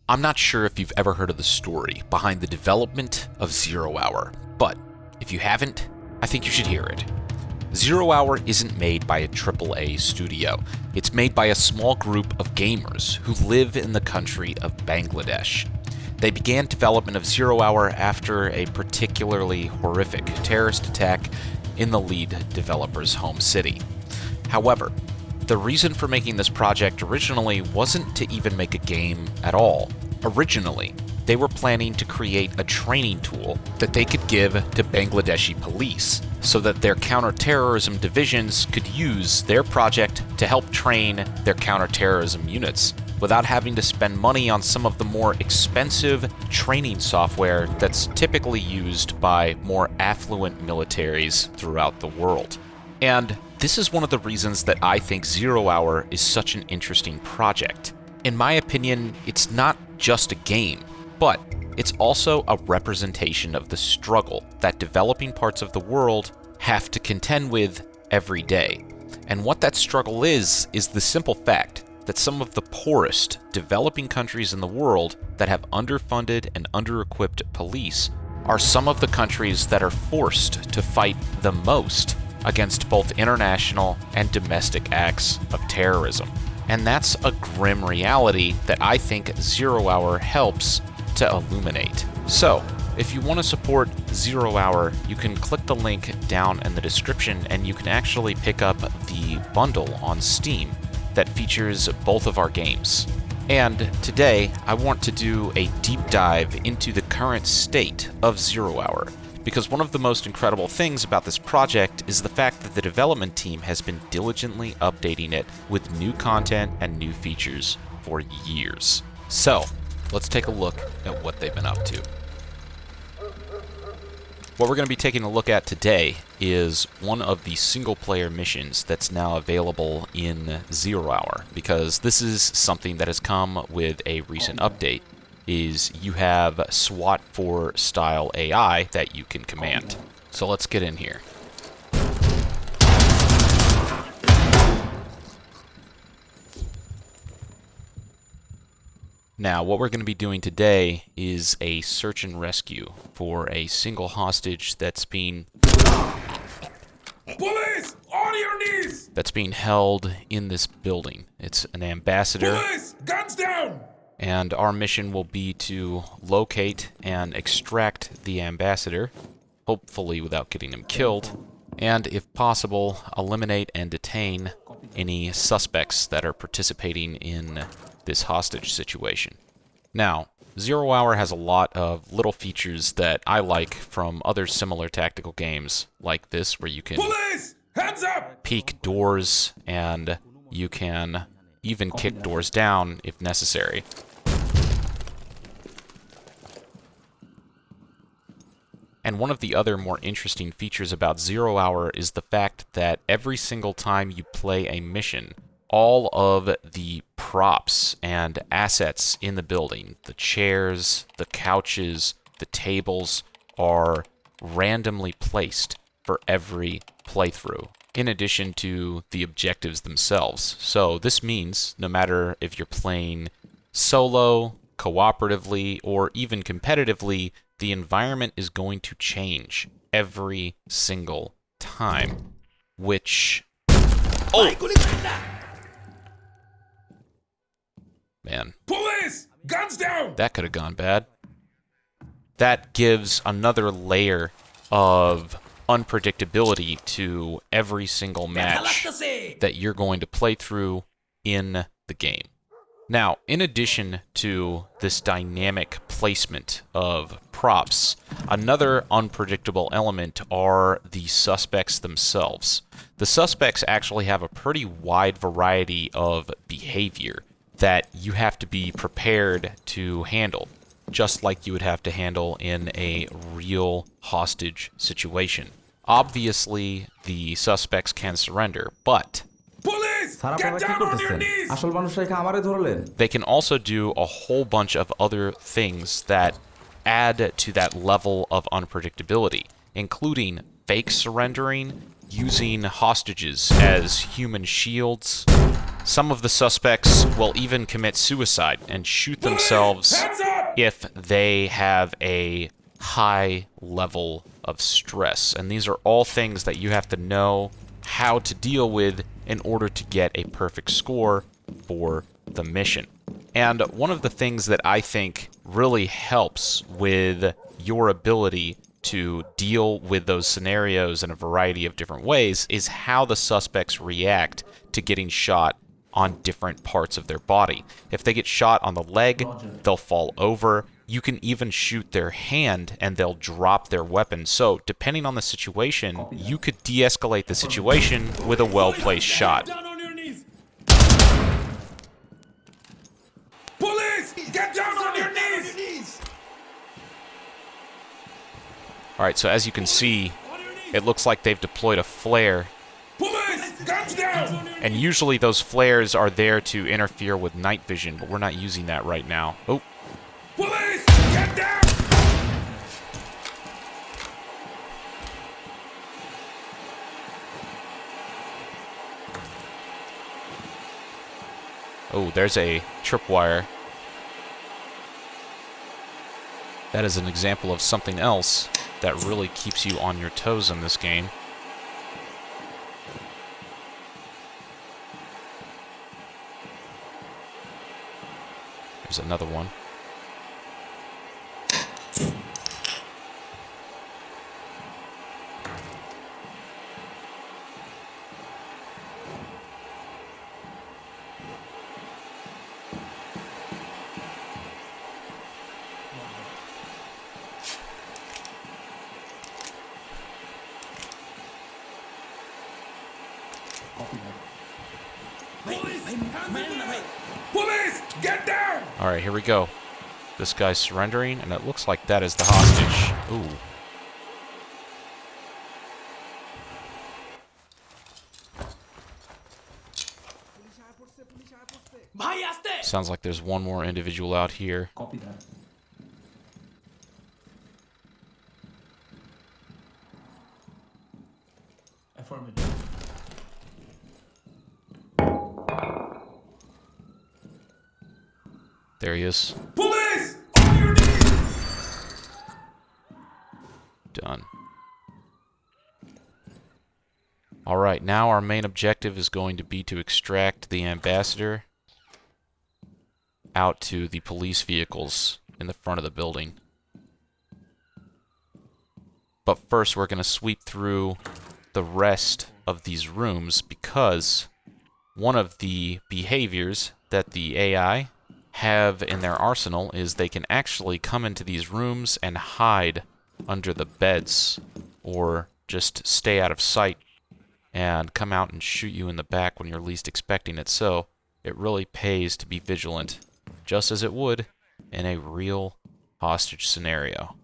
I'm not sure if you've ever heard of the story behind the development of Zero Hour, but if you haven't, I think you should hear it. Zero Hour isn't made by a AAA studio. It's made by a small group of gamers who live in the country of Bangladesh. They began development of Zero Hour after a particularly horrific terrorist attack in the lead developer's home city. However, the reason for making this project originally wasn't to even make a game at all. Originally, they were planning to create a training tool that they could give to Bangladeshi police so that their counterterrorism divisions could use their project to help train their counterterrorism units without having to spend money on some of the more expensive training software that's typically used by more affluent militaries throughout the world. And this is one of the reasons that I think Zero Hour is such an interesting project. In my opinion, it's not just a game, but it's also a representation of the struggle that developing parts of the world have to contend with every day. And what that struggle is the simple fact that some of the poorest developing countries in the world that have underfunded and under-equipped police are some of the countries that are forced to fight the most against both international and domestic acts of terrorism. And that's a grim reality that I think Zero Hour helps to illuminate. So, if you want to support Zero Hour, you can click the link down in the description and you can actually pick up the bundle on Steam that features both of our games. And today, I want to do a deep dive into the current state of Zero Hour, because one of the most incredible things about this project is the fact that the development team has been diligently updating it with new content and new features for years. So, let's take a look at what they've been up to. What we're going to be taking a look at today is one of the single-player missions that's now available in Zero Hour, because this is something that has come with a recent update. Is you have SWAT 4 style AI that you can command. So let's get in here. Now, what we're going to be doing today is a search and rescue for a single hostage that's being... Police! On your knees! That's being held in this building. It's an ambassador. Police! Guns down! And our mission will be to locate and extract the ambassador, hopefully without getting him killed, and if possible, eliminate and detain any suspects that are participating in this hostage situation. Now, Zero Hour has a lot of little features that I like from other similar tactical games like this, where you can Police! Hands up! peek doors and you can even kick doors down if necessary. And one of the other more interesting features about Zero Hour is the fact that every single time you play a mission, all of the props and assets in the building, the chairs, the couches, the tables, are randomly placed for every playthrough, in addition to the objectives themselves. So this means no matter if you're playing solo, cooperatively, or even competitively, the environment is going to change every single time, which... Oh! Man. Police! Guns down! That could have gone bad. That gives another layer of unpredictability to every single match that you're going to play through in the game. Now, in addition to this dynamic placement of props, another unpredictable element are the suspects themselves. The suspects actually have a pretty wide variety of behavior that you have to be prepared to handle, just like you would have to handle in a real hostage situation. Obviously, the suspects can surrender, but Police! Get down on your knees! They can also do a whole bunch of other things that add to that level of unpredictability, including fake surrendering, using hostages as human shields, Some of the suspects will even commit suicide and shoot themselves if they have a high level of stress. And these are all things that you have to know how to deal with in order to get a perfect score for the mission. And one of the things that I think really helps with your ability to deal with those scenarios in a variety of different ways is how the suspects react to getting shot on different parts of their body. If they get shot on the leg, they'll fall over. You can even shoot their hand and they'll drop their weapon. So, depending on the situation, you could de-escalate the situation with a well-placed shot. Police! Get down on your knees! Alright, so as you can see, it looks like they've deployed a flare. Police! Guns down! And usually those flares are there to interfere with night vision, but we're not using that right now. Oh. Police! Get down! Oh, there's a tripwire. That is an example of something else that really keeps you on your toes in this game. There's another one. Police! Get down! Alright, here we go. This guy's surrendering, and it looks like that is the hostage. Ooh. Sounds like there's one more individual out here. Copy that. Affirmative. There he is. Police! On your knees! Done. Alright, now our main objective is going to be to extract the ambassador out to the police vehicles in the front of the building. But first we're going to sweep through the rest of these rooms because one of the behaviors that the AI have in their arsenal is they can actually come into these rooms and hide under the beds or just stay out of sight and come out and shoot you in the back when you're least expecting it. So it really pays to be vigilant, just as it would in a real hostage scenario.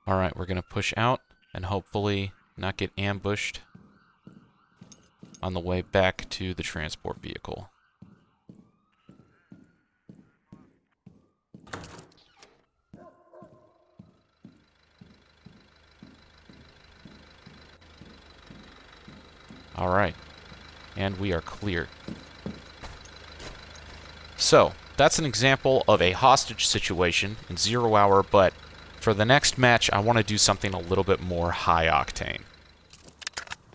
Alright, we're going to push out and hopefully not get ambushed on the way back to the transport vehicle. Alright, and we are clear. So, that's an example of a hostage situation in 0 Hour, but for the next match, I want to do something a little bit more high octane.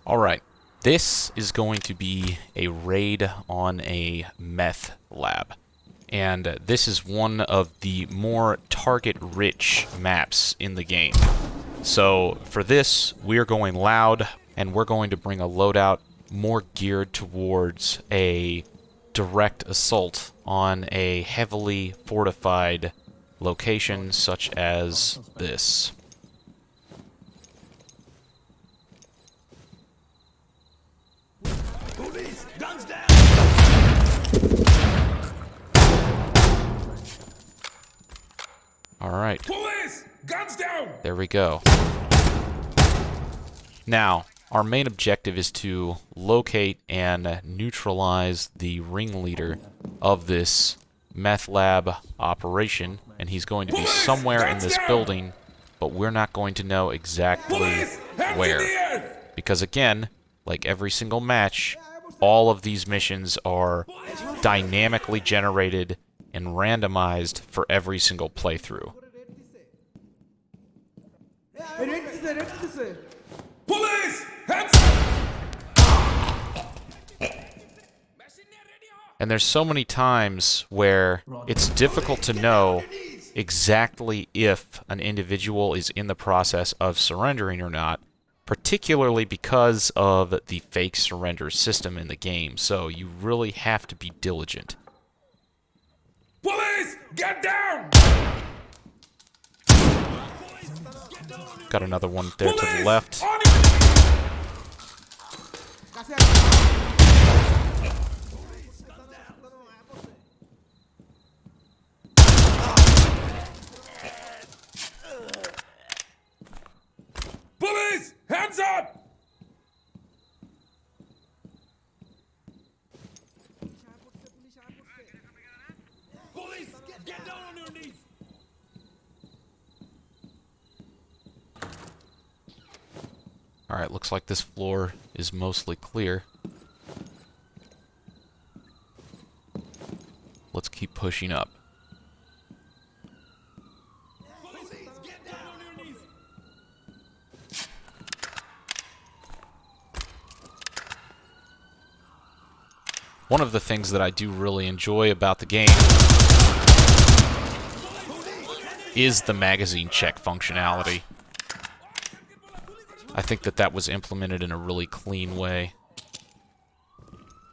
Alright, this is going to be a raid on a meth lab. And this is one of the more target-rich maps in the game. So for this, we are going loud, and we're going to bring a loadout more geared towards a direct assault on a heavily fortified location such as this. Police! Guns down! Alright. Police! Guns down! There we go. Now, our main objective is to locate and neutralize the ringleader of this meth lab operation and he's going to be somewhere in this building, but we're not going to know exactly where. Because again, like every single match, all of these missions are dynamically generated and randomized for every single playthrough. Police! Hands up! And there's so many times where it's difficult to know exactly if an individual is in the process of surrendering or not, particularly because of the fake surrender system in the game, so you really have to be diligent. Police! Get down! Got another one there to the left. On your knees! Police! Hands up! Police! Get down on your knees! Alright, looks like this floor is mostly clear. Let's keep pushing up. Police! Get down on your knees! One of the things that I do really enjoy about the game is the magazine check functionality. I think that that was implemented in a really clean way.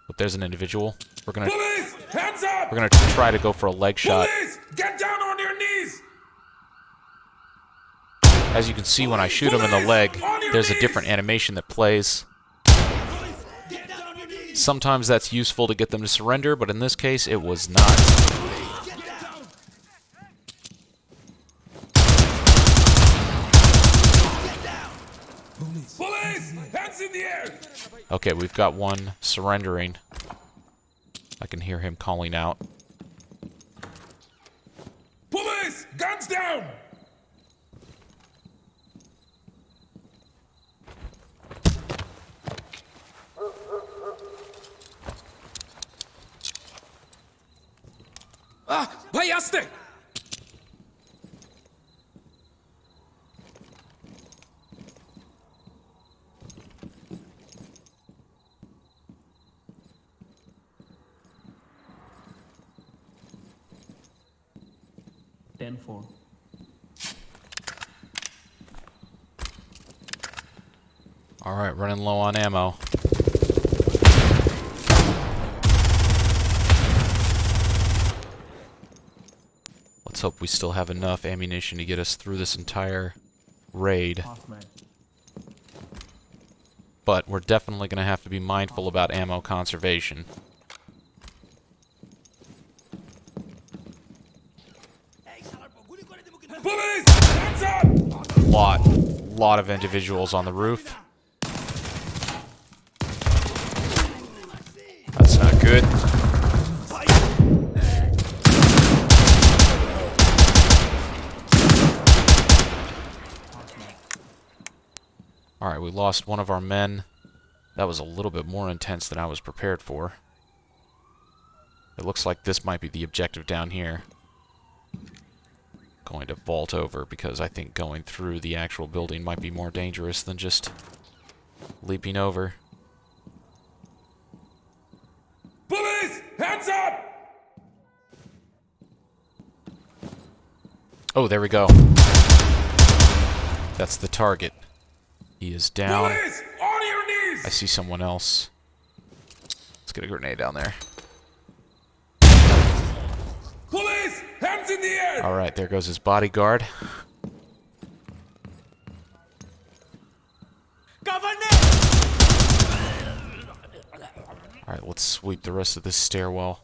But there's an individual. We're gonna Police! Hands up! try to go for a leg shot. Police! Get down on your knees! As you can see, when I shoot him in the leg, there's a different animation that plays. Get down on your knees! Sometimes that's useful to get them to surrender, but in this case, it was not. Get down! Police! Hands in the air! Okay, we've got one surrendering. I can hear him calling out. Police! Guns down! Payaste! Alright, running low on ammo. Let's hope we still have enough ammunition to get us through this entire raid. But we're definitely going to have to be mindful about ammo conservation. Police! Hands up! Lot of individuals on the roof. That's not good. Alright, we lost one of our men. That was a little bit more intense than I was prepared for. It looks like this might be the objective down here. Going to vault over because I think going through the actual building might be more dangerous than just leaping over. Police! Hands up! Oh, there we go. That's the target. He is down. Police! On your knees! I see someone else. Let's get a grenade down there. Police! Hands in the air! Alright, there goes his bodyguard. Alright, let's sweep the rest of this stairwell.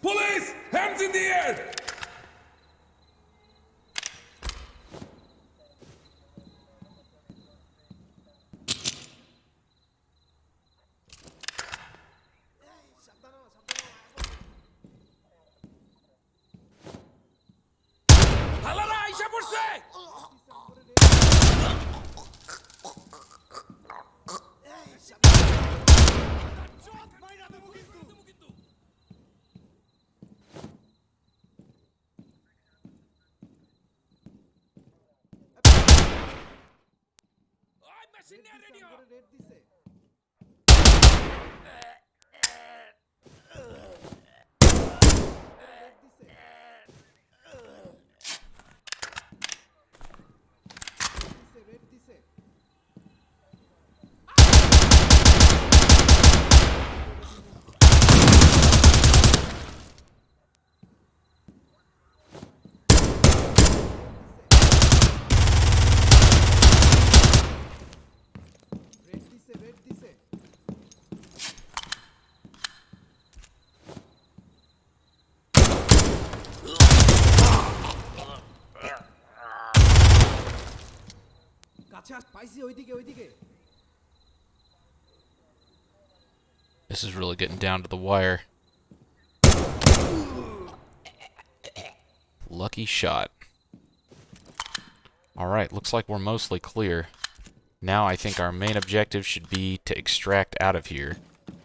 Police! Hands in the air! করছে? ওই machine নিয়ে ready হ। This is really getting down to the wire. Lucky shot. Alright, looks like we're mostly clear. Now I think our main objective should be to extract out of here.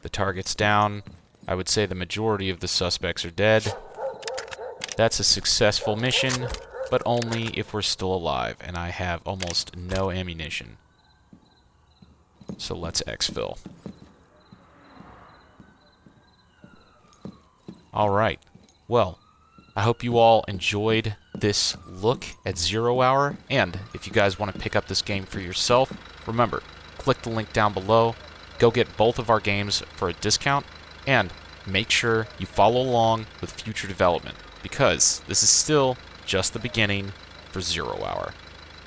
The target's down. I would say the majority of the suspects are dead. That's a successful mission, but only if we're still alive, and I have almost no ammunition. So let's exfil. Alright, well, I hope you all enjoyed this look at 0 and if you guys want to pick up this game for yourself, remember, click the link down below, go get both of our games for a discount, and make sure you follow along with future development, because this is still just the beginning for 0